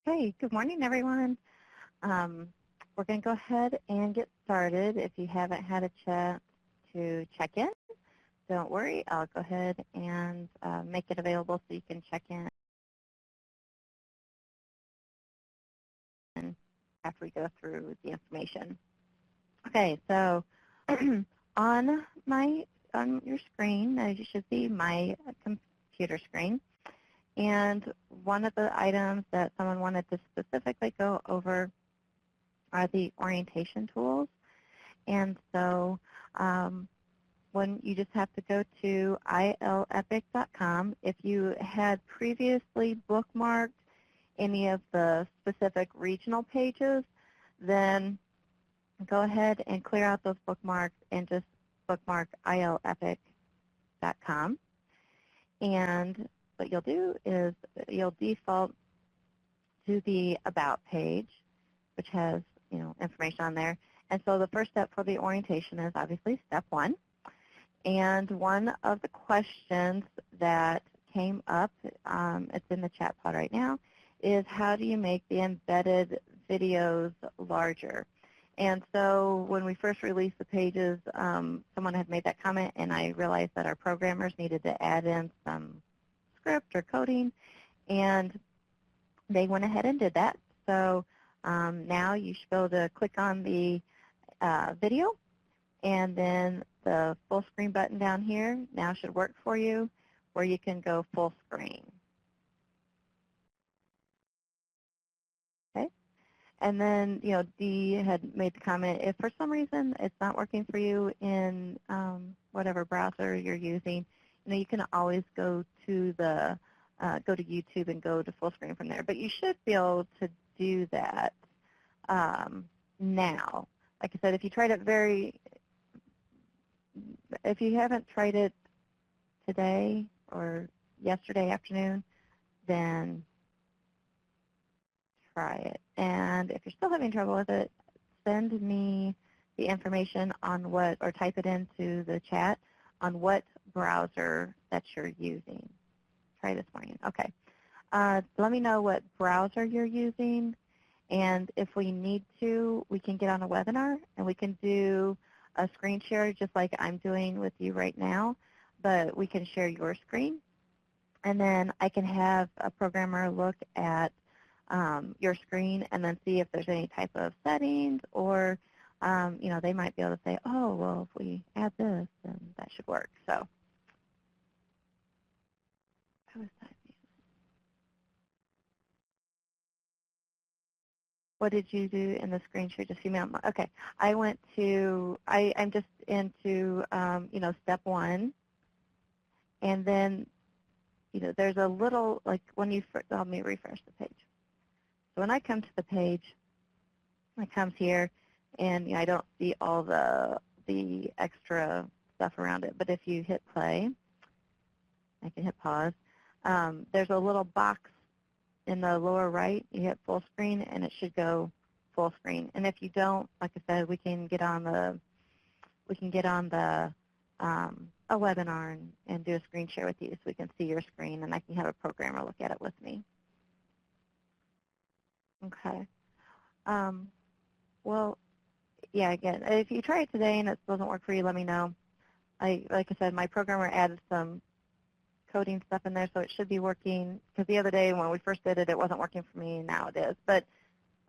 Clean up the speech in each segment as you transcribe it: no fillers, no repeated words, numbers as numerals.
Hey, good morning, everyone. We're going to go ahead and get started. If you haven't had a chance to check in, don't worry. I'll go ahead and make it available so you can check in after we go through the information. Okay, so on your screen, as you should see, my computer screen. And one of the items that someone wanted to specifically go over are the orientation tools. And so when you just have to go to ilepic.com. If you had previously bookmarked any of the specific regional pages, then go ahead and clear out those bookmarks and just bookmark ilepic.com. And what you'll do is you'll default to the About page, which has information on there. And so the first step for the orientation is obviously step 1. And one of the questions that came up, it's in the chat pod right now, is how do you make the embedded videos larger? And so when we first released the pages, someone had made that comment, and I realized that our programmers needed to add in some script or coding, and they went ahead and did that. So now you should be able to click on the video, and then the full screen button down here now should work for you, where you can go full screen. Okay? And then, Dee had made the comment, if for some reason it's not working for you in whatever browser you're using, you can always go to the go to YouTube and go to full screen from there. But you should be able to do that now. Like I said, if you haven't tried it today or yesterday afternoon, then try it. And if you're still having trouble with it, send me the information on or type it into the chat on what browser that you're using. Try this morning. Okay. Let me know what browser you're using, and if we need to, we can get on a webinar and we can do a screen share just like I'm doing with you right now, but we can share your screen, and then I can have a programmer look at your screen and then see if there's any type of settings, or they might be able to say, oh, well, if we add this, then that should work. So how is that? What did you do in the screen share? Just email. Okay, I'm just into step 1, and then there's a little, like when you let me refresh the page. So when I come to the page, it comes here, and I don't see all the extra stuff around it. But if you hit play, I can hit pause. There's a little box in the lower right. You hit full screen, and it should go full screen. And if you don't, like I said, we can get on a webinar and do a screen share with you, so we can see your screen, and I can have a programmer look at it with me. Okay. Well, yeah. Again, if you try it today and it doesn't work for you, let me know. Like I said, my programmer added some coding stuff in there, so it should be working, because the other day when we first did it, it wasn't working for me, and now it is. But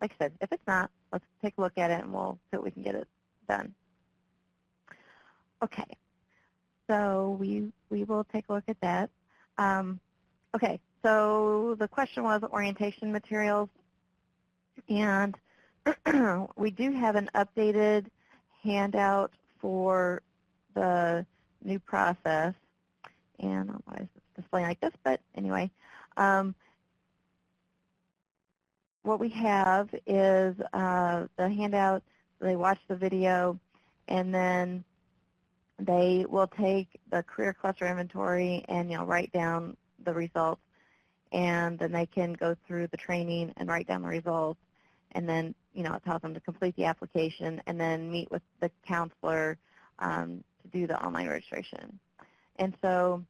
like I said, if it's not, let's take a look at it, and we'll see what we can get it done. Okay, so we will take a look at that. Okay, so the question was orientation materials, and we do have an updated handout for the new process. And I don't know why it's displaying like this, but anyway. What we have is the handout. They watch the video, and then they will take the career cluster inventory and write down the results, and then they can go through the training and write down the results, and then it tells them to complete the application and then meet with the counselor to do the online registration. And so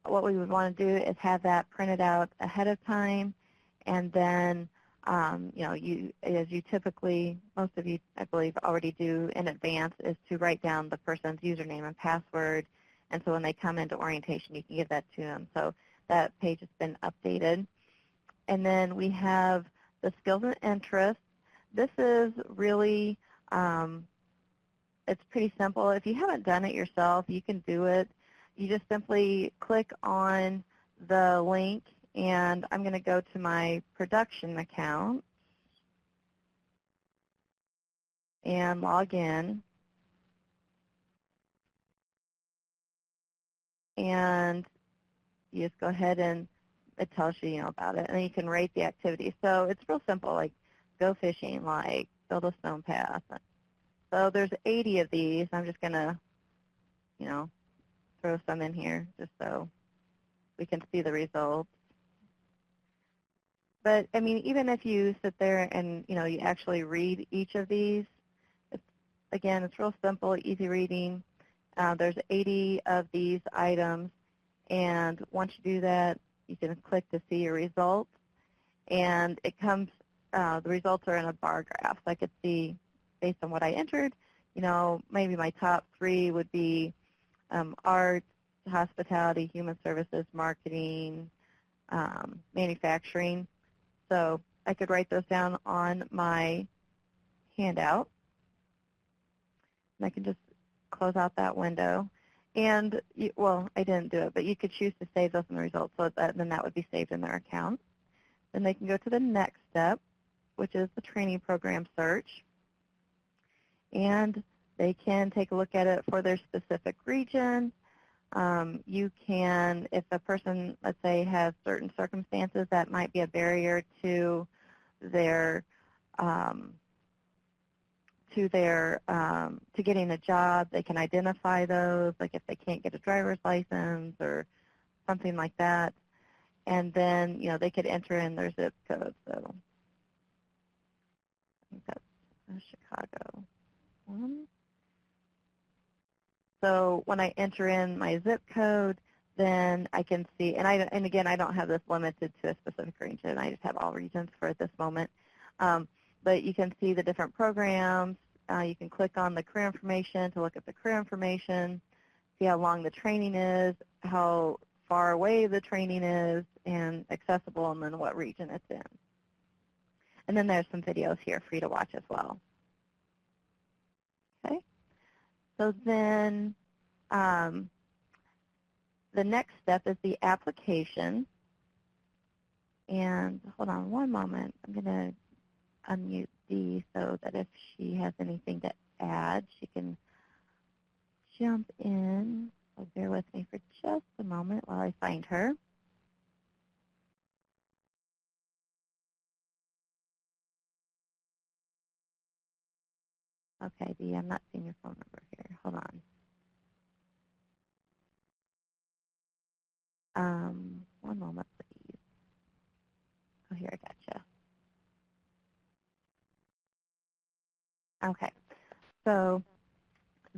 what we would want to do is have that printed out ahead of time, And then, as you typically, most of you, I believe, already do in advance, is to write down the person's username and password. And so when they come into orientation, you can give that to them. So that page has been updated. And then we have the skills and interests. This is really, it's pretty simple. If you haven't done it yourself, you can do it. You just simply click on the link, and I'm going to go to my production account and log in. And you just go ahead and it tells you, about it. And then you can rate the activity. So it's real simple, like go fishing, like build a stone path. So there's 80 of these. I'm just going to, throw some in here just so we can see the results. But, I mean, even if you sit there and, you actually read each of these, again, it's real simple, easy reading. There's 80 of these items, and once you do that, you can click to see your results, and it comes, the results are in a bar graph. So I could see, based on what I entered, maybe my top 3 would be art, hospitality, human services, marketing, manufacturing. So I could write those down on my handout. And I can just close out that window. And, well, I didn't do it, but you could choose to save those in the results, so then that would be saved in their account. Then they can go to the next step, which is the training program search. And they can take a look at it for their specific region. You can, if a person, let's say, has certain circumstances that might be a barrier to their to getting a job, they can identify those, like if they can't get a driver's license or something like that. And then, they could enter in their zip code. So I think that's Chicago one. So when I enter in my zip code, then I can see, and again, I don't have this limited to a specific region. I just have all regions for this moment. But you can see the different programs. You can click on the career information to look at the career information, see how long the training is, how far away the training is, and accessible, and then what region it's in. And then there's some videos here for you to watch as well. Okay. So then the next step is the application. And hold on one moment. I'm going to unmute Dee so that if she has anything to add, she can jump in. So bear with me for just a moment while I find her. Okay, Dee, I'm not seeing your phone number here. Hold on. One moment, please. Oh, here, I gotcha. Okay, so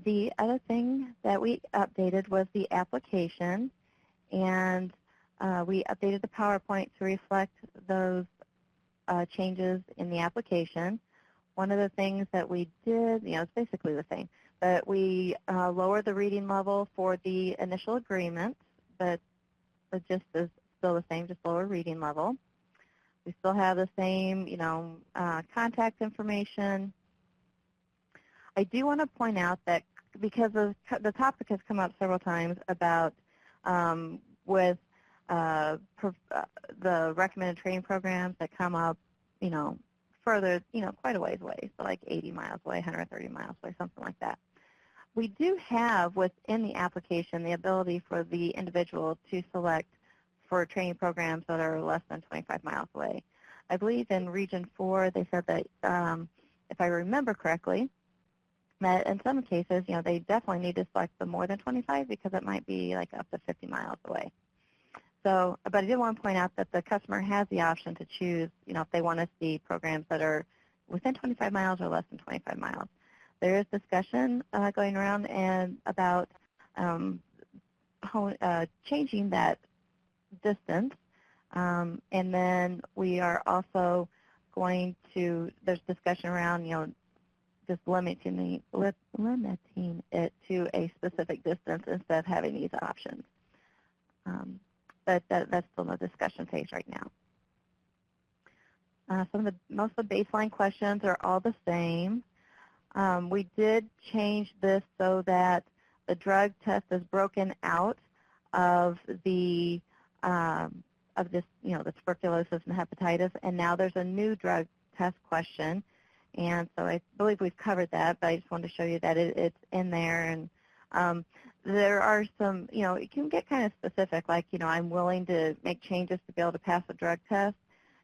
the other thing that we updated was the application, and we updated the PowerPoint to reflect those changes in the application. One of the things that we did, it's basically the same, but we lowered the reading level for the initial agreement, but the gist is still the same, just lower reading level. We still have the same, contact information. I do want to point out that because the topic has come up several times about with the recommended training programs that come up, further, quite a ways away, so like 80 miles away, 130 miles away, something like that. We do have within the application the ability for the individual to select for training programs that are less than 25 miles away. I believe in Region 4 they said that, if I remember correctly, that in some cases, they definitely need to select the more than 25 because it might be like up to 50 miles away. So, but I did want to point out that the customer has the option to choose, if they want to see programs that are within 25 miles or less than 25 miles. There is discussion going around and about changing that distance And then we are also going to, there's discussion around, just limiting it to a specific distance instead of having these options. But that's still in the discussion phase right now. Most of the baseline questions are all the same. We did change this so that the drug test is broken out of the the tuberculosis and hepatitis, and now there's a new drug test question. And so I believe we've covered that, but I just wanted to show you that it's in there. And there are some, it can get kind of specific, like, I'm willing to make changes to be able to pass a drug test.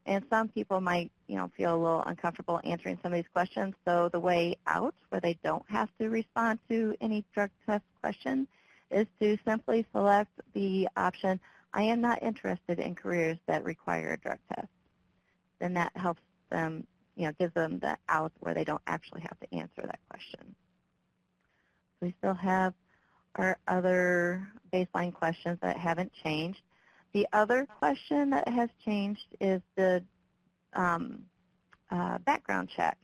And some people might, feel a little uncomfortable answering some of these questions. So the way out, where they don't have to respond to any drug test question, is to simply select the option, I am not interested in careers that require a drug test. Then that helps them, gives them the out where they don't actually have to answer that question. We still have our other baseline questions that haven't changed. The other question that has changed is the background check.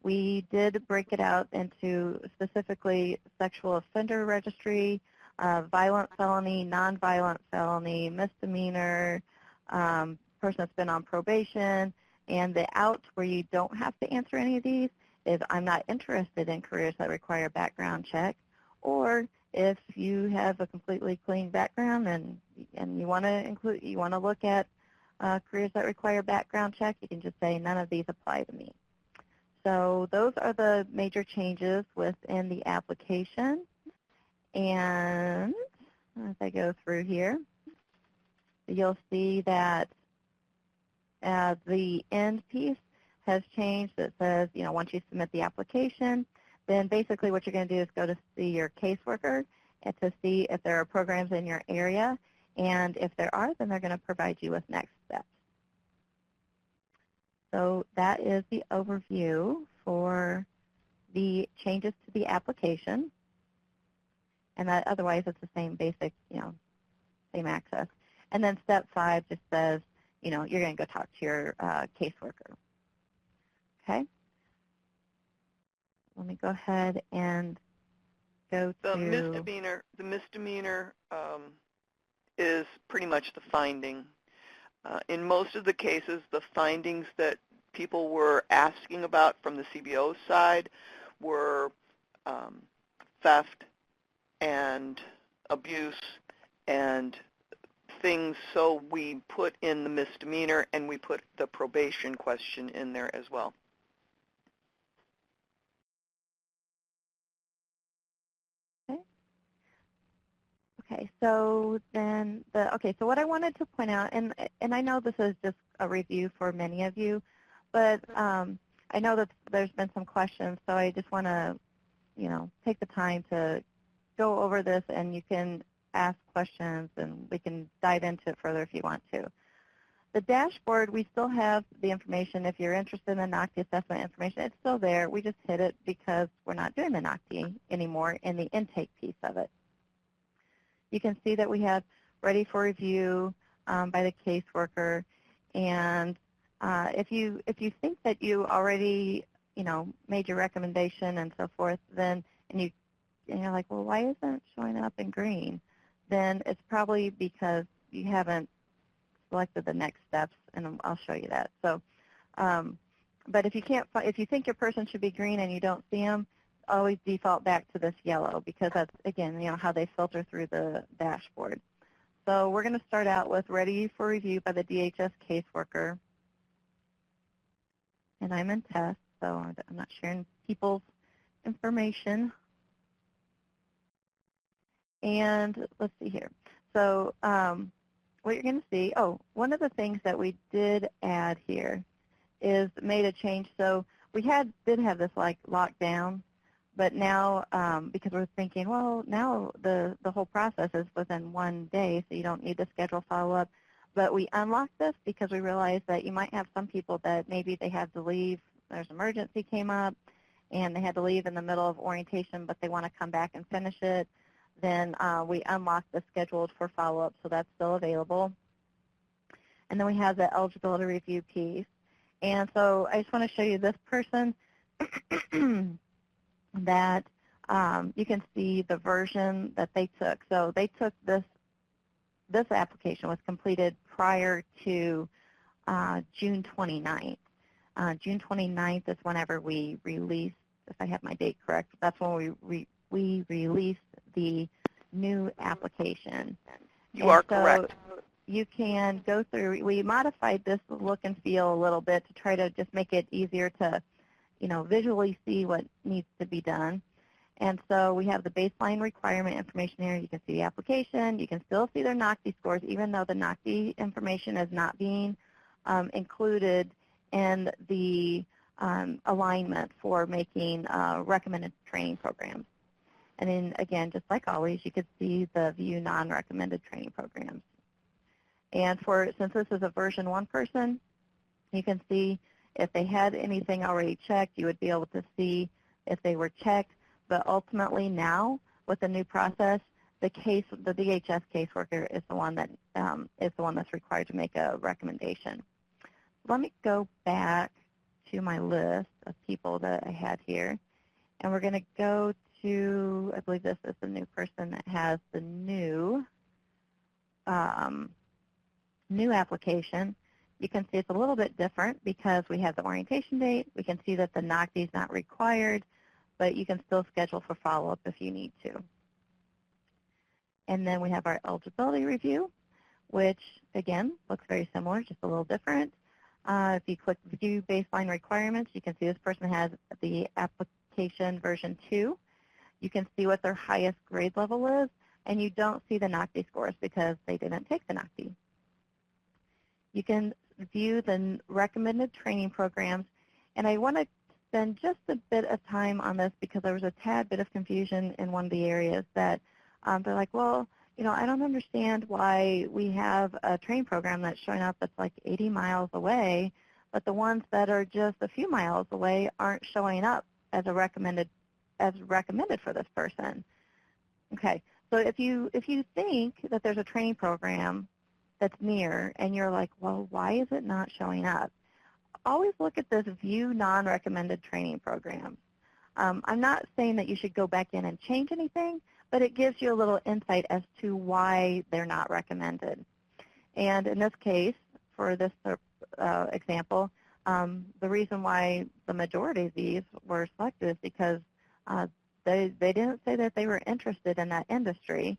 We did break it out into specifically sexual offender registry, violent felony, nonviolent felony, misdemeanor, person that's been on probation, and the out where you don't have to answer any of these is I'm not interested in careers that require background check, or if you have a completely clean background and you want to look at careers that require background check, you can just say none of these apply to me. So those are the major changes within the application. And as I go through here, you'll see that the end piece has changed. It says, once you submit the application, then basically what you're going to do is go to see your caseworker and to see if there are programs in your area. And if there are, then they're going to provide you with next steps. So that is the overview for the changes to the application. And that otherwise it's the same basic, same access. And then step 5 just says, you're going to go talk to your caseworker. Okay? Let me go ahead and go to the misdemeanor is pretty much the finding. In most of the cases, the findings that people were asking about from the CBO side were theft and abuse and things, so we put in the misdemeanor and we put the probation question in there as well. Okay, so then so what I wanted to point out, and I know this is just a review for many of you, but I know that there's been some questions, so I just want to, take the time to go over this, and you can ask questions, and we can dive into it further if you want to. The dashboard, we still have the information. If you're interested in the NOCTI assessment information, it's still there. We just hid it because we're not doing the NOCTI anymore in the intake piece of it. You can see that we have ready for review by the caseworker, and if you think that you already made your recommendation and so forth, then and you're like, well, why isn't it showing up in green? Then it's probably because you haven't selected the next steps, and I'll show you that. So, but if you think your person should be green and you don't see them, always default back to this yellow, because that's, again, how they filter through the dashboard. So we're going to start out with ready for review by the DHS caseworker. And I'm in test, so I'm not sharing people's information. And let's see here. So what you're going to see, one of the things that we did add here is made a change. So we did have this like locked down, but now because we're thinking, well, now the whole process is within 1 day, so you don't need to schedule follow-up. But we unlocked this because we realized that you might have some people that maybe they had to leave, there's an emergency came up, and they had to leave in the middle of orientation, but they want to come back and finish it. Then we unlocked the scheduled for follow-up, so that's still available. and then we have the eligibility review piece. And so I just want to show you this person that you can see the version that they took. So they took this application was completed prior to June 29th. June 29th is whenever we released, if I have my date correct, that's when we released the new application. You are correct. You can go through, we modified this look and feel a little bit to try to just make it easier to, visually see what needs to be done. And so we have the baseline requirement information here. You can see the application. You can still see their NOCD scores, even though the NOCD information is not being included in the alignment for making recommended training programs. And then, again, just like always, you could see the view non-recommended training programs. And since this is a version 1 person, you can see if they had anything already checked, you would be able to see if they were checked. But ultimately now, with the new process, the DHS caseworker is the one that's required to make a recommendation. Let me go back to my list of people that I had here, and we're going to go to, I believe this is the new person that has the new application. You can see it's a little bit different because we have the orientation date. We can see that the NOCD is not required, but you can still schedule for follow-up if you need to. And then we have our eligibility review, which, again, looks very similar, just a little different. If you click View Baseline Requirements, you can see this person has the application version 2. You can see what their highest grade level is, and you don't see the NOCD scores because they didn't take the NOCD. You can view the recommended training programs, and I want to spend just a bit of time on this because there was a tad bit of confusion in one of the areas that they're like, well, I don't understand why we have a training program that's showing up that's like 80 miles away, but the ones that are just a few miles away aren't showing up as recommended for this person. Okay, so if you think that there's a training program that's near and you're like, well, why is it not showing up? Always look at this View Non-Recommended Training Programs. I'm not saying that you should go back in and change anything, but it gives you a little insight as to why they're not recommended. And in this case, for this example, the reason why the majority of these were selected is because they didn't say that they were interested in that industry.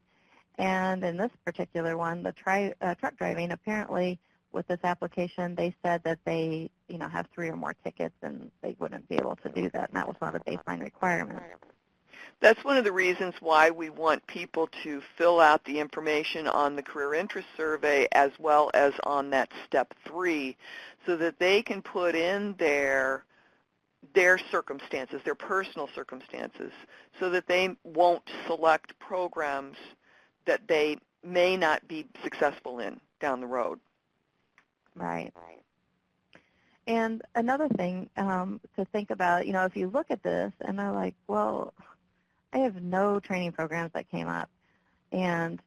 And in this particular one, the truck driving, apparently with this application, they said that they have 3 or more tickets and they wouldn't be able to do that, and that was one of the baseline requirements. That's one of the reasons why we want people to fill out the information on the Career Interest Survey as well as on that Step 3 so that they can put in their circumstances, their personal circumstances, so that they won't select programs that they may not be successful in down the road. Right. And another thing to think about, if you look at this and they're like, well, I have no training programs that came up. And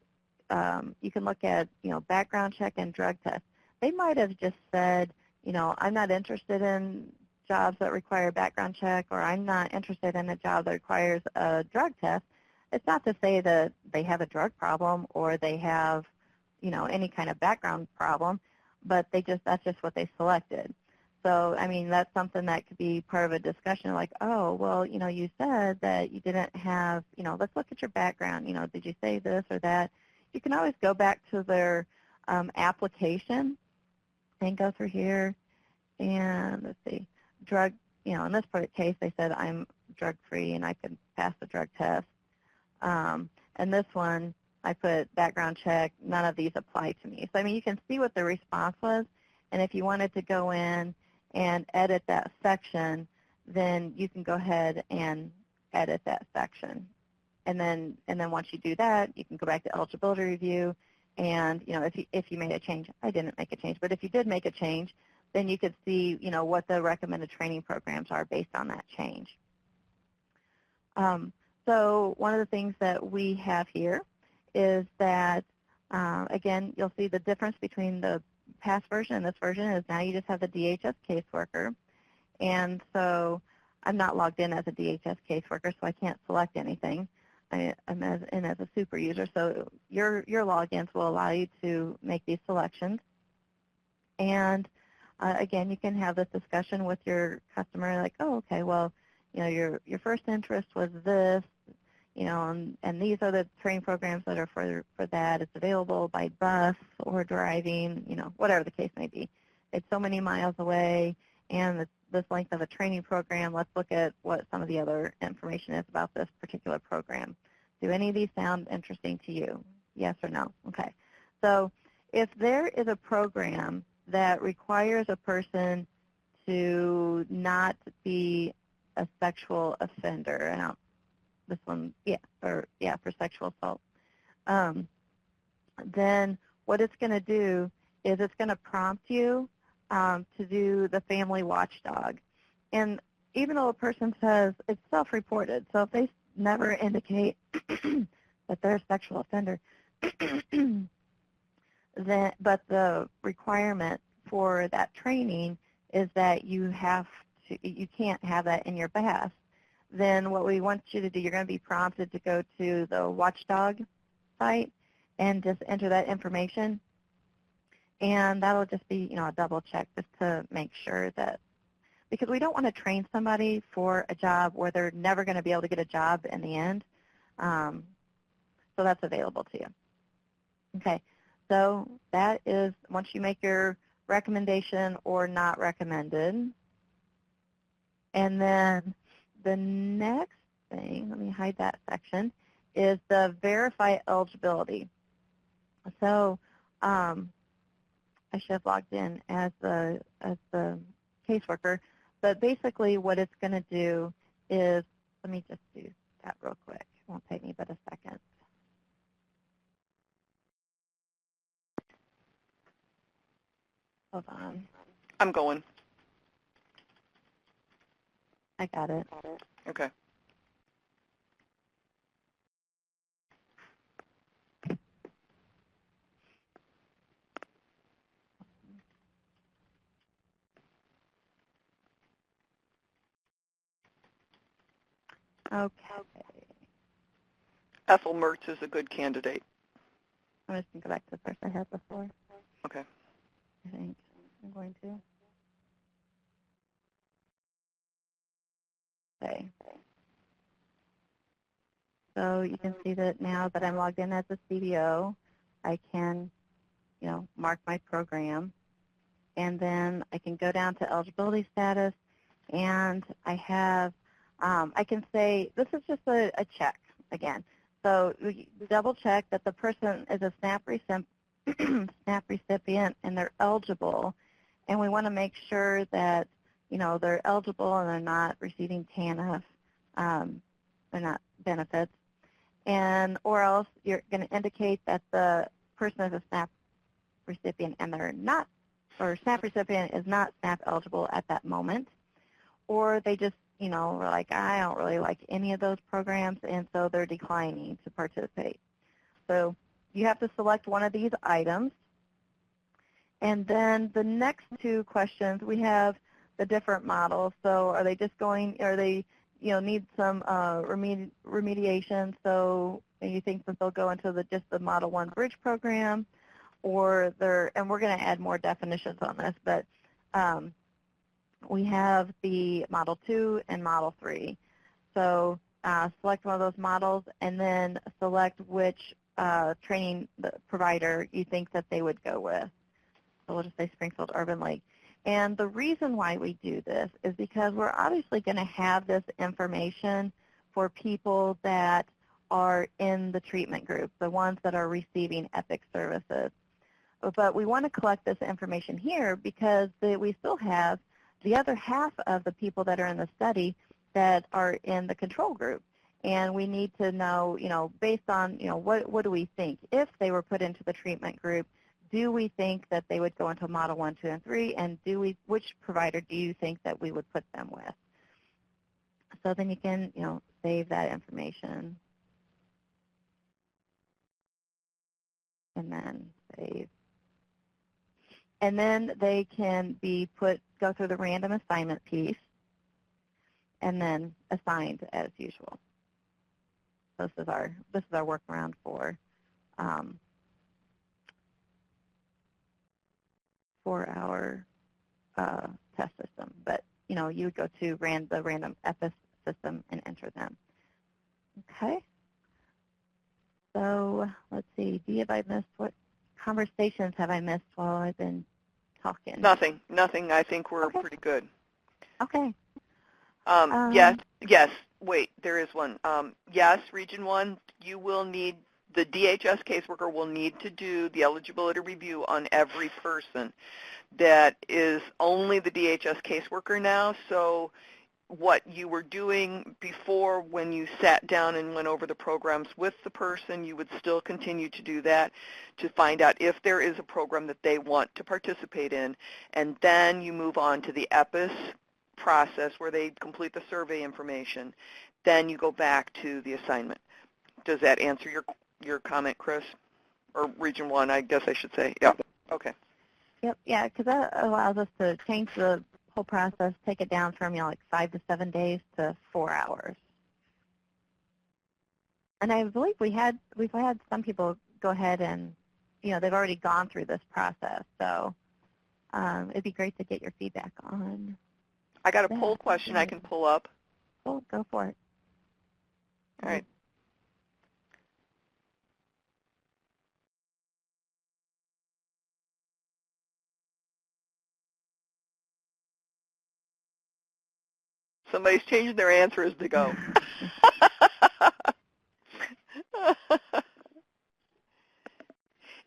you can look at, background check and drug test. They might have just said, I'm not interested in jobs that require background check, or I'm not interested in a job that requires a drug test. It's not to say that they have a drug problem or they have, any kind of background problem, but that's just what they selected. So, I mean, that's something that could be part of a discussion like, oh, well, you said that you didn't have, let's look at your background. Did you say this or that? You can always go back to their application and go through here and, let's see, drug, in this case, they said I'm drug-free and I could pass the drug test. And this one, I put background check. None of these apply to me. So, I mean, you can see what the response was. And if you wanted to go in and edit that section, then you can go ahead and edit that section. And then once you do that, you can go back to eligibility review. And, if you made a change, I didn't make a change, but if you did make a change, then you could see, what the recommended training programs are based on that change. So one of the things that we have here is that, again, you'll see the difference between the past version and this version is now you just have the DHS caseworker. And so I'm not logged in as a DHS caseworker, so I can't select anything. I'm in as a super user, so your logins will allow you to make these selections. And again, you can have this discussion with your customer, like, oh, okay, well, you know, your first interest was this, you know, and these are the training programs that are for that. It's available by bus or driving, you know, whatever the case may be. It's so many miles away, and this length of a training program. Let's look at what some of the other information is about this particular program. Do any of these sound interesting to you? Yes or no? Okay. So if there is a program that requires a person to not be a sexual offender, and this one, for sexual assault, then what it's going to do is it's going to prompt you to do the family watchdog. And even though a person says it's self-reported, so if they never indicate that they're a sexual offender, but the requirement for that training is that you can't have that in your past, then what we want you to do, you're going to be prompted to go to the watchdog site and just enter that information. And that'll just be, you know, a double check just to make sure that, because we don't want to train somebody for a job where they're never going to be able to get a job in the end. So that's available to you. Okay, so that is once you make your recommendation or not recommended. And then the next thing, let me hide that section, is the verify eligibility. So I should have logged in as the caseworker, but basically what it's going to do is, let me just do that real quick. It won't take me but a second. Hold on. I'm going. I got it. Okay. Okay. Ethel Mertz is a good candidate. I'm just going to go back to the first I had before. Okay. I think I'm going to. Okay. So you can see that now that I'm logged in as a CBO, I can, you know, mark my program. And then I can go down to eligibility status, and I have, I can say, this is just a check again. So we double check that the person is a SNAP recipient and they're eligible. And we want to make sure that, you know, they're eligible and they're not receiving TANF, they're not benefits. And or else you're going to indicate that the person is a SNAP recipient and they're not, or SNAP recipient is not SNAP eligible at that moment, or they just, you know, were like, I don't really like any of those programs, and so they're declining to participate. So you have to select one of these items. And then the next two questions, we have the different models. So are they just going, are they, you know, need some remediation? So you think that they'll go into just the Model 1 Bridge program, or they're, and we're going to add more definitions on this, but we have the Model 2 and Model 3. So select one of those models and then select which training provider you think that they would go with. So we'll just say Springfield Urban Lake. And the reason why we do this is because we're obviously going to have this information for people that are in the treatment group, the ones that are receiving EPIC services. But we want to collect this information here because we still have the other half of the people that are in the study that are in the control group. And we need to know, you know, based on, you know, what do we think? If they were put into the treatment group, do we think that they would go into Model 1, 2, and 3? And which provider do you think that we would put them with? So then you can, you know, save that information. And then save. And then they can go through the random assignment piece and then assigned as usual. This is our workaround for our test system. But you would go to the random EPIS system and enter them. Okay. So let's see. What conversations have I missed while I've been talking? Nothing. I think we're pretty good. Okay. Yes. Wait, there is one. Yes, Region 1, you will need, the DHS caseworker will need to do the eligibility review on every person. That is only the DHS caseworker now, so what you were doing before when you sat down and went over the programs with the person, you would still continue to do that to find out if there is a program that they want to participate in, and then you move on to the EPIS process where they complete the survey information. Then you go back to the assignment. Does that answer your comment, Chris? Or Region 1, I guess I should say. Yeah. Okay. Yep. Yeah, because that allows us to change the whole process, take it down from like 5 to 7 days to 4 hours. And I believe we've had some people go ahead and they've already gone through this process. So it'd be great to get your feedback on. I got a poll question I can pull up. Oh, go for it. All right. Somebody's changing their answer as they go.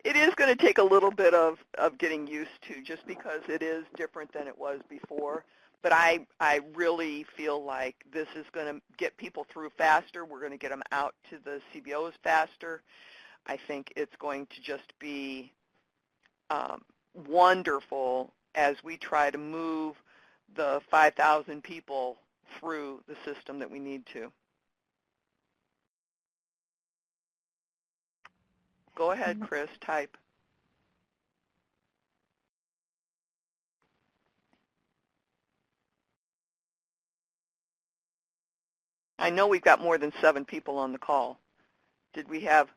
It is going to take a little bit of getting used to, just because it is different than it was before. But I really feel like this is going to get people through faster. We're going to get them out to the CBOs faster. I think it's going to just be wonderful as we try to move the 5,000 people through the system that we need to. Go ahead, Chris, type. I know we've got more than 7 people on the call. Did we have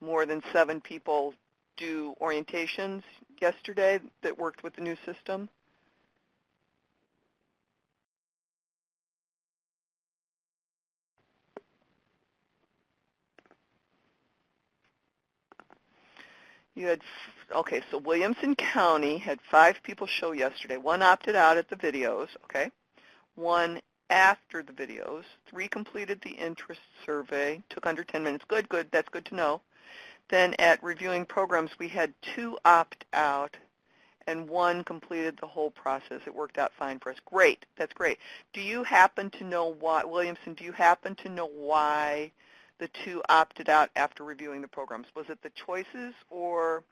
more than 7 people do orientations yesterday that worked with the new system? You had, okay, so Williamson County had 5 people show yesterday. 1 opted out at the videos, okay? 1 after the videos. 3 completed the interest survey, took under 10 minutes. Good, that's good to know. Then at reviewing programs, we had 2 opt out and 1 completed the whole process. It worked out fine for us. Great, that's great. Do you happen to know why, Williamson, do you happen to know why the 2 opted out after reviewing the programs? Was it the choices or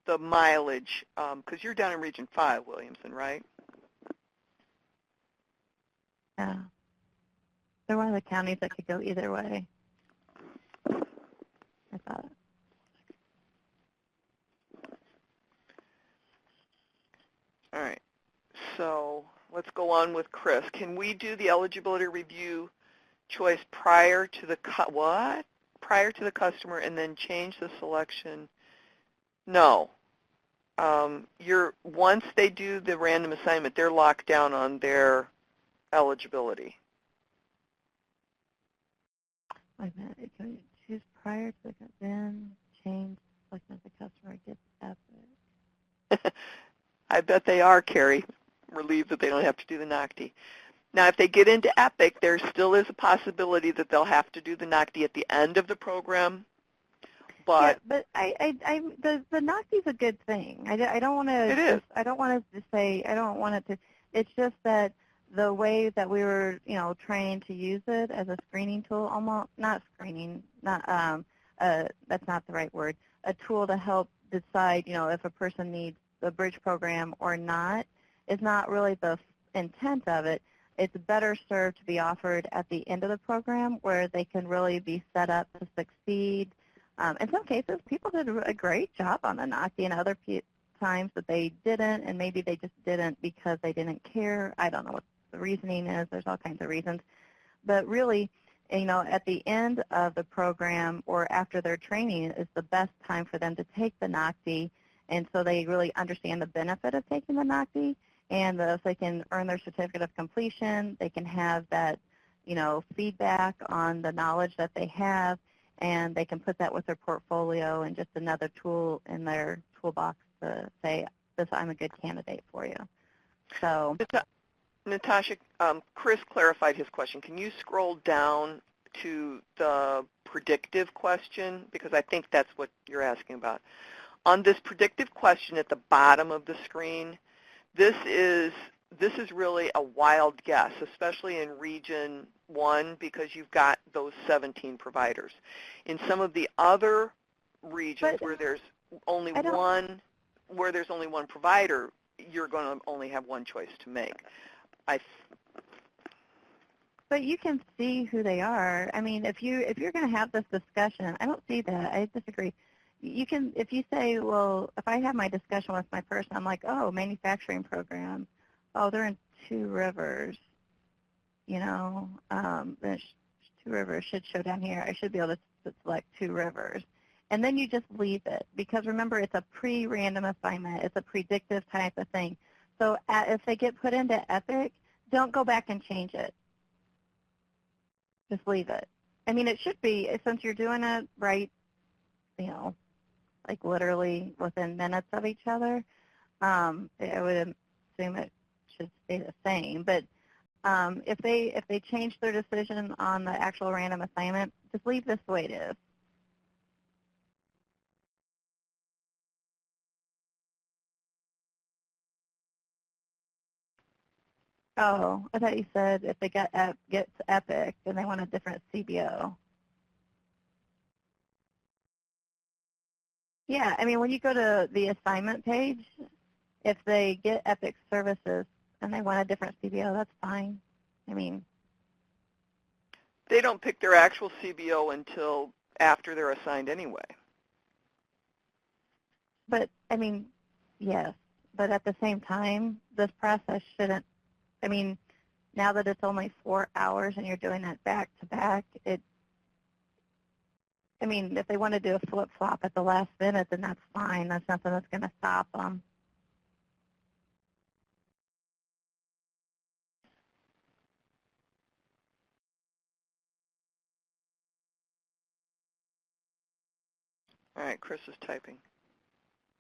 the mileage? Because you're down in Region 5, Williamson, right? Yeah. They're one of the counties that could go either way. I thought. All right. So let's go on with Chris. Can we do the eligibility review choice prior to the prior to the customer and then change the selection? No. Once they do the random assignment, they're locked down on their eligibility. Wait a minute. Can you choose prior to then change selection as the customer gets EPIC? I bet they are, Carrie, relieved that they don't have to do the NOCTI. Now, if they get into EPIC, there still is a possibility that they'll have to do the NOCTI at the end of the program. But yeah, but the NOCTI is a good thing. I don't want to. It is. I don't want to say. I don't want it to. It's just that the way that we were, trained to use it as a screening tool, almost not screening. Not that's not the right word. A tool to help decide, if a person needs the bridge program or not, is not really the intent of it. It's better served to be offered at the end of the program where they can really be set up to succeed In some cases, people did a great job on the NACHI, and other times that they didn't, and maybe they just didn't because they didn't care. I don't know what the reasoning is. There's all kinds of reasons. But really, at the end of the program or after their training is the best time for them to take the NACHI, and so they really understand the benefit of taking the NACHI, and if they can earn their certificate of completion, they can have that, feedback on the knowledge that they have, and they can put that with their portfolio and just another tool in their toolbox to say, I'm a good candidate for you. So, Natasha, Chris clarified his question. Can you scroll down to the predictive question? Because I think that's what you're asking about. On this predictive question at the bottom of the screen, this is really a wild guess, especially in Region 1, because you've got those 17 providers. In some of the other regions where there's only one provider, you're going to only have one choice to make. But you can see who they are. I mean, if you're going to have this discussion, I don't see that. I disagree. You can, if you say, well, if I have my discussion with my person, I'm like, oh, manufacturing program. Oh, they're in Two Rivers. There's Two Rivers should show down here. I should be able to select Two Rivers. And then you just leave it, because remember, it's a pre-random assignment. It's a predictive type of thing. So if they get put into EPIC, don't go back and change it. Just leave it. I mean, it should be, since you're doing it right, like literally within minutes of each other, I would assume it should stay the same. But if they change their decision on the actual random assignment, just leave this the way it is. Oh, I thought you said if they get to EPIC, then they want a different CBO. Yeah, I mean, when you go to the assignment page, if they get EPIC services and they want a different CBO, that's fine. I mean, they don't pick their actual CBO until after they're assigned anyway. But, I mean, yes. But at the same time, this process shouldn't, I mean, now that it's only 4 hours and you're doing that back-to-back, I mean, if they want to do a flip-flop at the last minute, then that's fine. That's nothing that's going to stop them. All right, Chris is typing.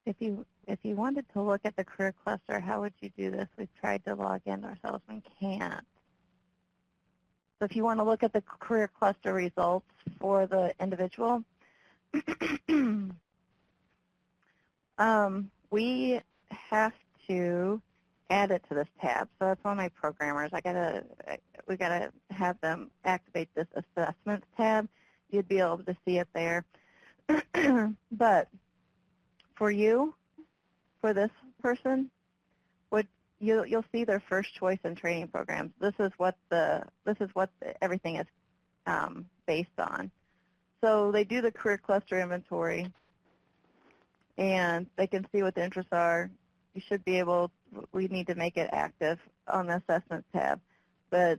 If you wanted to look at the career cluster, how would you do this? We've tried to log in ourselves and can't. So if you want to look at the career cluster results for the individual, we have to add it to this tab. So that's one of my programmers. We gotta have them activate this assessments tab. You'd be able to see it there. But for you, for this person, you'll see their first choice in training programs. This is what everything is based on. So they do the career cluster inventory, and they can see what the interests are. You should be able. We need to make it active on the assessment tab, but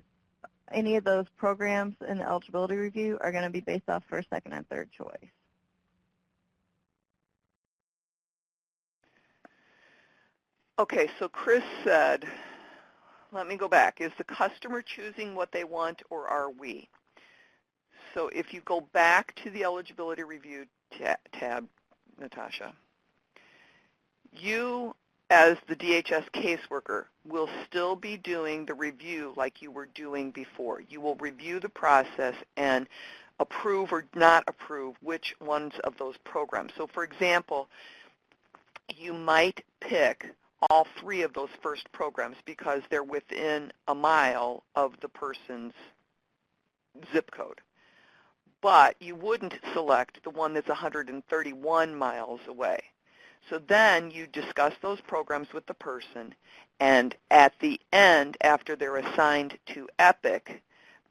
any of those programs in the eligibility review are going to be based off first, second, and third choice. Okay, so Chris said, let me go back. Is the customer choosing what they want, or are we? So if you go back to the eligibility review tab, Natasha, you, as the DHS caseworker, will still be doing the review like you were doing before. You will review the process and approve or not approve which ones of those programs. So for example, you might pick all 3 of those first programs because they're within a mile of the person's zip code. But you wouldn't select the one that's 131 miles away. So then you discuss those programs with the person, and at the end, after they're assigned to EPIC,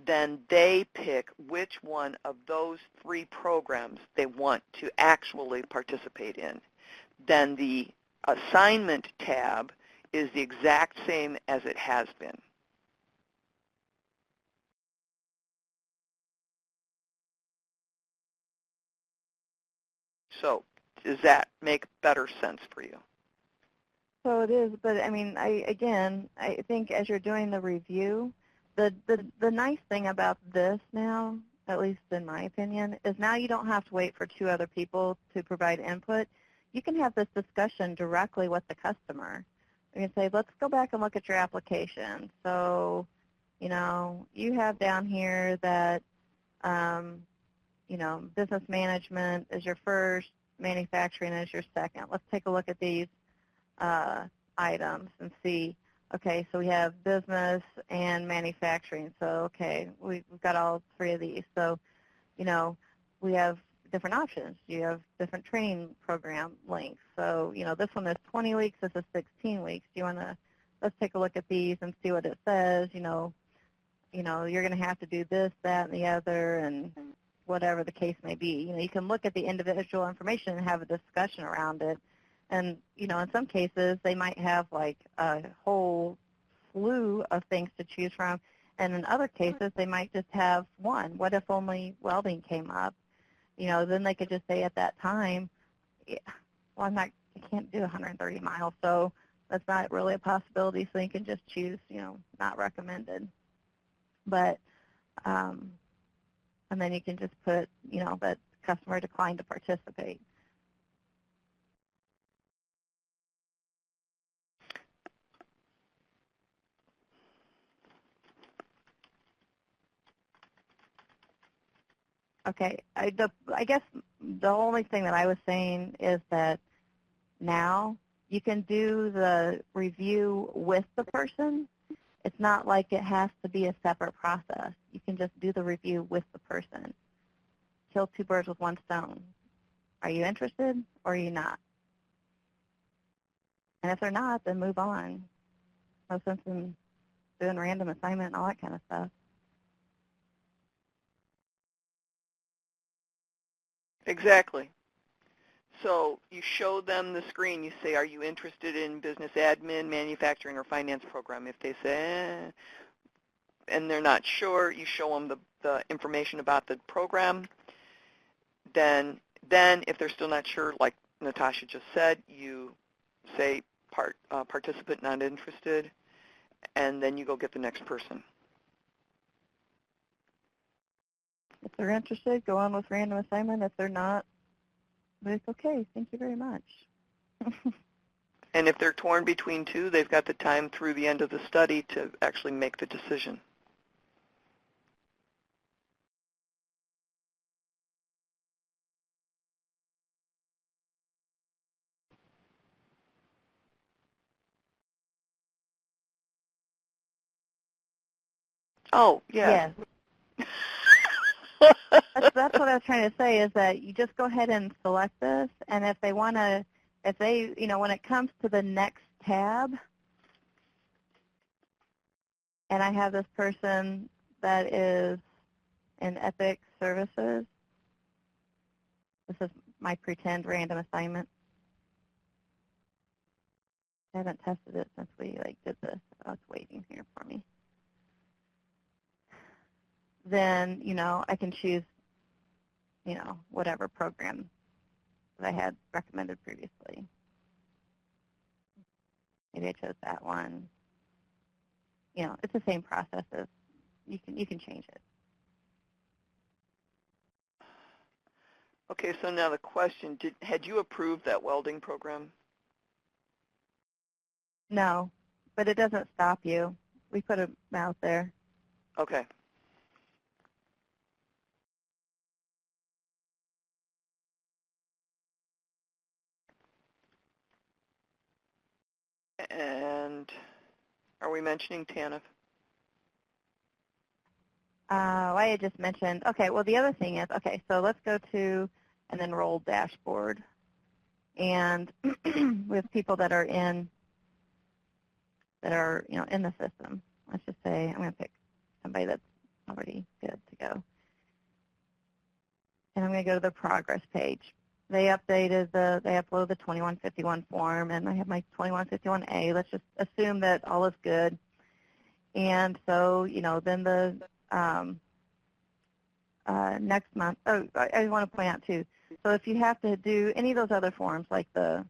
then they pick which one of those 3 programs they want to actually participate in. Then the assignment tab is the exact same as it has been. So does that make better sense for you? So it is, but I mean, I think as you're doing the review, the nice thing about this now, at least in my opinion, is now you don't have to wait for 2 other people to provide input. You can have this discussion directly with the customer. You can say, let's go back and look at your application. So, you know, you have down here that, you know, business management is your first, manufacturing is your second. Let's take a look at these items and see, okay, so we have business and manufacturing. So, okay, we've got all 3 of these. So, you know, we have different options. You have different training program lengths. So, you know, this one is 20 weeks, this is 16 weeks. Do you want to, let's take a look at these and see what it says. You know, you're going to have to do this, that, and the other, and whatever the case may be. You know, you can look at the individual information and have a discussion around it. And, you know, in some cases, they might have like a whole slew of things to choose from. And in other cases, they might just have one. What if only welding came up? You know, then they could just say at that time, yeah, well, I can't do 130 miles, so that's not really a possibility. So you can just choose, you know, not recommended. But, and then you can just put, you know, that customer declined to participate. Okay, I guess the only thing that I was saying is that now you can do the review with the person. It's not like it has to be a separate process. You can just do the review with the person. Kill 2 birds with 1 stone. Are you interested or are you not? And if they're not, then move on. No sense in doing random assignment and all that kind of stuff. Exactly. So you show them the screen. You say, are you interested in business admin, manufacturing, or finance program? If they say, and they're not sure, you show them the information about the program. Then if they're still not sure, like Natasha just said, you say participant not interested, and then you go get the next person. If they're interested, go on with random assignment. If they're not, but it's okay. Thank you very much. And if they're torn between 2, they've got the time through the end of the study to actually make the decision. Oh, yes. Yes. That's what I was trying to say, is that you just go ahead and select this, and if they want to, you know, when it comes to the next tab, and I have this person that is in Epic Services, this is my pretend random assignment. I haven't tested it since we did this. Oh, it's waiting here for me. Then, you know, I can choose, you know, whatever program that I had recommended previously. Maybe I chose that one. You know, it's the same process as you can change it. Okay, so now the question, had you approved that welding program? No, but it doesn't stop you. We put them out there. Okay. And are we mentioning TANF? I had just mentioned, okay, well, the other thing is, okay, so let's go to an enrolled dashboard. And with people that are in the system, let's just say I'm going to pick somebody that's already good to go. And I'm going to go to the progress page. They uploaded the 2151 form, and I have my 2151A. Let's just assume that all is good. And so, then the next month, I want to point out too, so if you have to do any of those other forms, like the,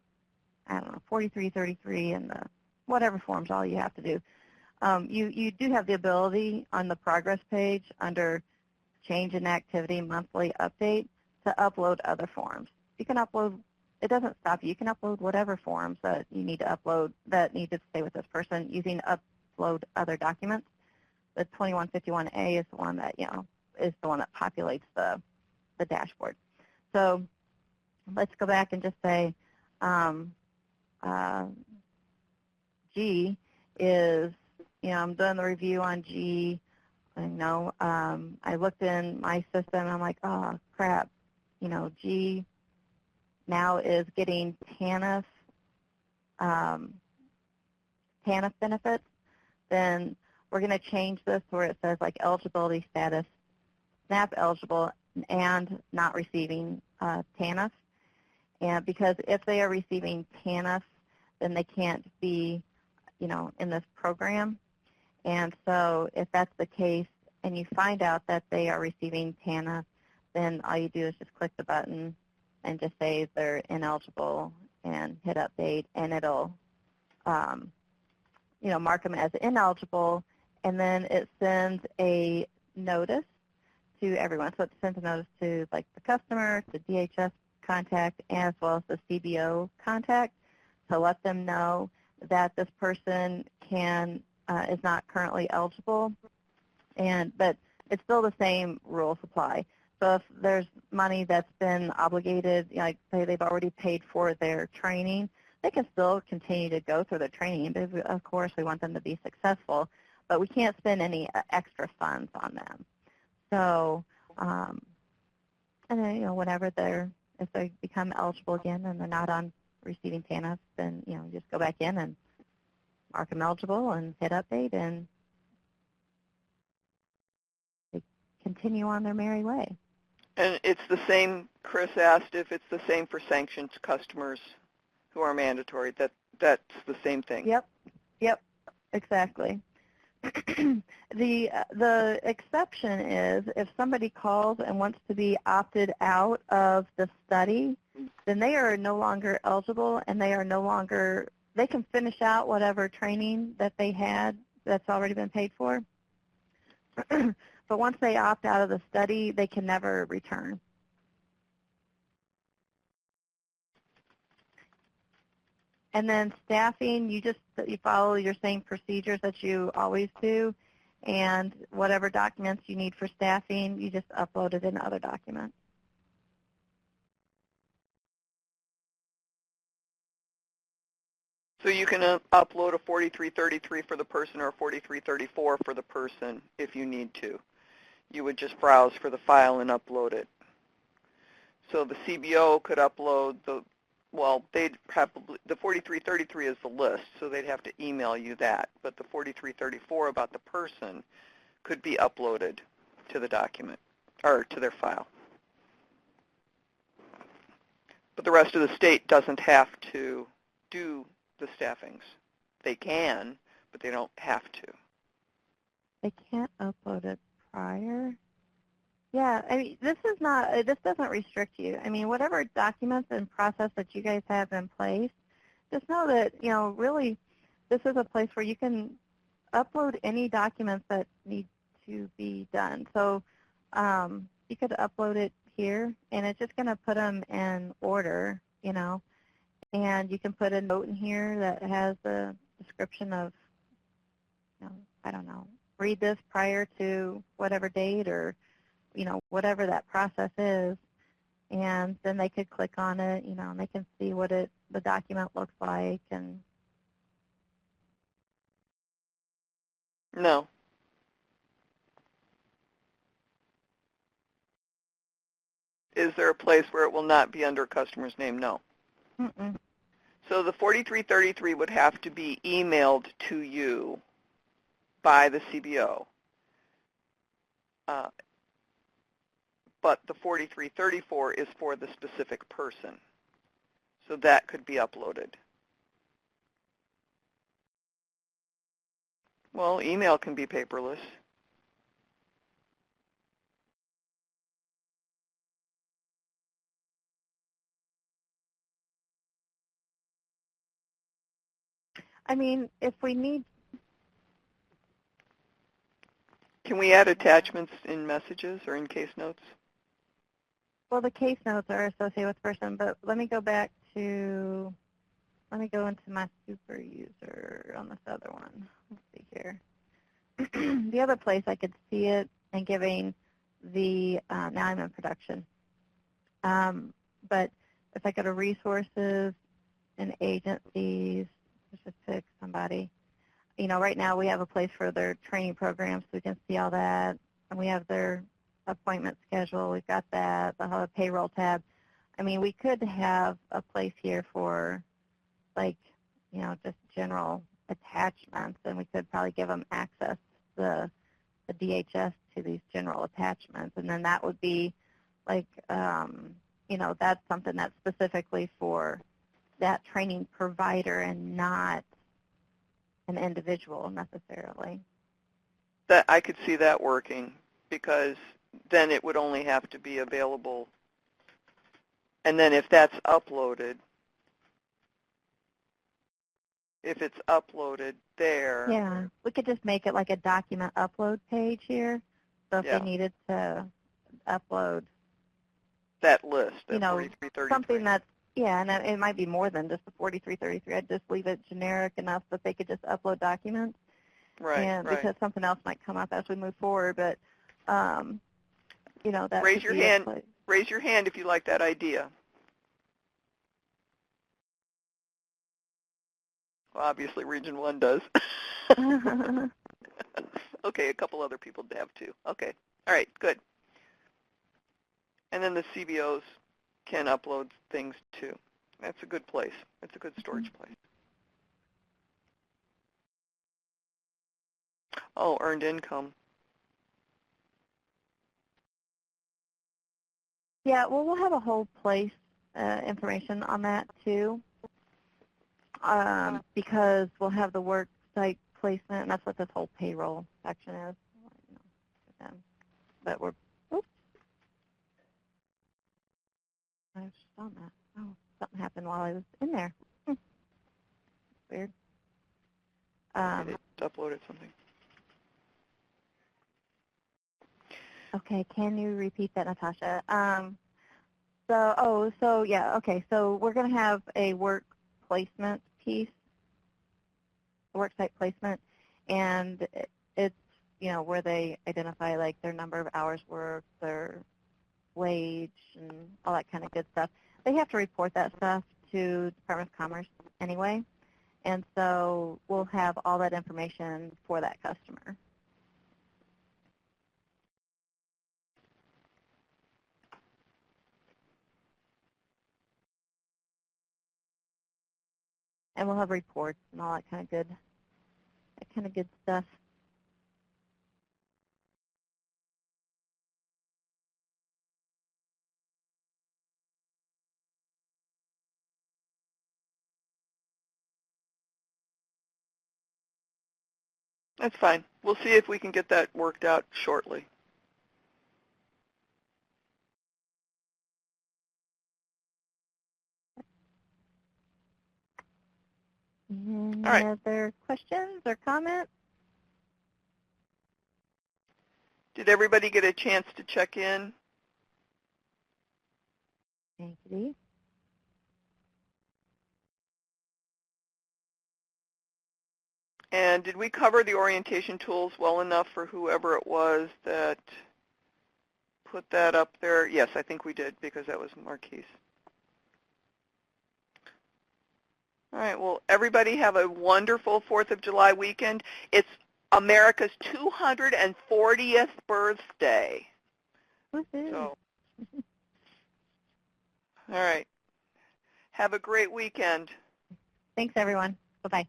4333 and the whatever forms, all you have to do, you do have the ability on the progress page under change in activity monthly update to upload other forms. You can upload, it doesn't stop you. You can upload whatever forms that you need to upload that need to stay with this person using upload other documents. The 2151A is the one that, is the one that populates the dashboard. So let's go back and just say G is, I'm doing the review on G. I looked in my system and I'm like, oh, crap, G now is getting TANF benefits. Then we're going to change this where it says like eligibility status, SNAP eligible and not receiving TANF. And because if they are receiving TANF, then they can't be, in this program. And so if that's the case and you find out that they are receiving TANF, then all you do is just click the button and just say they're ineligible and hit update, and it'll, mark them as ineligible, and then it sends a notice to everyone. So it sends a notice to like the customer, the DHS contact, as well as the CBO contact to let them know that this person is not currently eligible, but it's still the same rules apply. So if there's money that's been obligated, like say they've already paid for their training, they can still continue to go through their training. But of course, we want them to be successful, but we can't spend any extra funds on them. So, and then whenever if they become eligible again and they're not on receiving TANF, then just go back in and mark them eligible and hit update, and they continue on their merry way. And it's the same, Chris asked if it's the same for sanctioned customers who are mandatory. That's the same thing. Yep, exactly. The exception is if somebody calls and wants to be opted out of the study, then they are no longer eligible, and they can finish out whatever training that they had that's already been paid for. But once they opt out of the study, they can never return. And then staffing, you follow your same procedures that you always do, and whatever documents you need for staffing, you just upload it in other documents. So you can upload a 4333 for the person or a 4334 for the person if you need to. You would just browse for the file and upload it. So the CBO could upload the 4333 is the list, so they'd have to email you that. But the 4334 about the person could be uploaded to the document or to their file. But the rest of the state doesn't have to do the staffings. They can, but they don't have to. They can't upload it prior? Yeah, I mean, this doesn't restrict you. I mean, whatever documents and process that you guys have in place, just know that, really, this is a place where you can upload any documents that need to be done. So you could upload it here, and it's just going to put them in order, and you can put a note in here that has a description of, I don't know, read this prior to whatever date or, whatever that process is, and then they could click on it, and they can see what the document looks like. And no. Is there a place where it will not be under a customer's name? No. Mm-mm. So the 4333 would have to be emailed to you by the CBO. but the 4334 is for the specific person. So that could be uploaded. Well, email can be paperless. I mean, if we need, Can we add attachments in messages or in case notes? well, the case notes are associated with person, but let me go back to, let me go into my super user on this other one. Let's see here. The other place I could see it and giving the, now I'm in production. But if I go to resources and agencies, let's just pick somebody. You know, right now we have a place for their training programs, so we can see all that. And we have their appointment schedule. We've got that. They'll have a payroll tab. I mean, we could have a place here for, like, you know, just general attachments, and we could probably give them access to the DHS to these general attachments. And then that would be, like, you know, that's something that's specifically for that training provider and not an individual necessarily. That I could see that working, because then it would only have to be available. And then if that's uploaded, if it's uploaded there. Yeah, we could just make it like a document upload page here. So if Yeah. they needed to upload, That list, you that know, 4333. something that's, yeah, and it might be more than just the 4333. I'd just leave it generic enough that they could just upload documents. Right, And right. because something else might come up as we move forward, but, you know, that Raise could your be a hand. place. Raise your hand if you like that idea. Well, obviously Region 1 does. Okay, a couple other people have too. Okay, all right, good. And then the CBOs can upload things too. That's a good place. That's a good storage place. Oh, earned income. Yeah, well, we'll have a whole place information on that too, because we'll have the work site placement, and that's what this whole payroll section is. But we're, oops, I was just on that. Oh, something happened while I was in there. Weird. It uploaded something. Okay, can you repeat that, Natasha? So yeah, okay, so we're going to have a work placement piece, a work site placement, and it's, you know, where they identify like their number of hours worked, their wage, and all that kind of good stuff. They have to report that stuff to Department of Commerce anyway, and so we'll have all that information for that customer. And we'll have reports and all that kind of good stuff. That's fine. We'll see if we can get that worked out shortly. Any All right. other questions or comments? Did everybody get a chance to check in? Thank you. And did we cover the orientation tools well enough for whoever it was that put that up there? Yes, I think we did, because that was Marquise. All right, well, everybody have a wonderful 4th of July weekend. It's America's 240th birthday. Woohoo. So, all right. Have a great weekend. Thanks, everyone. Bye-bye.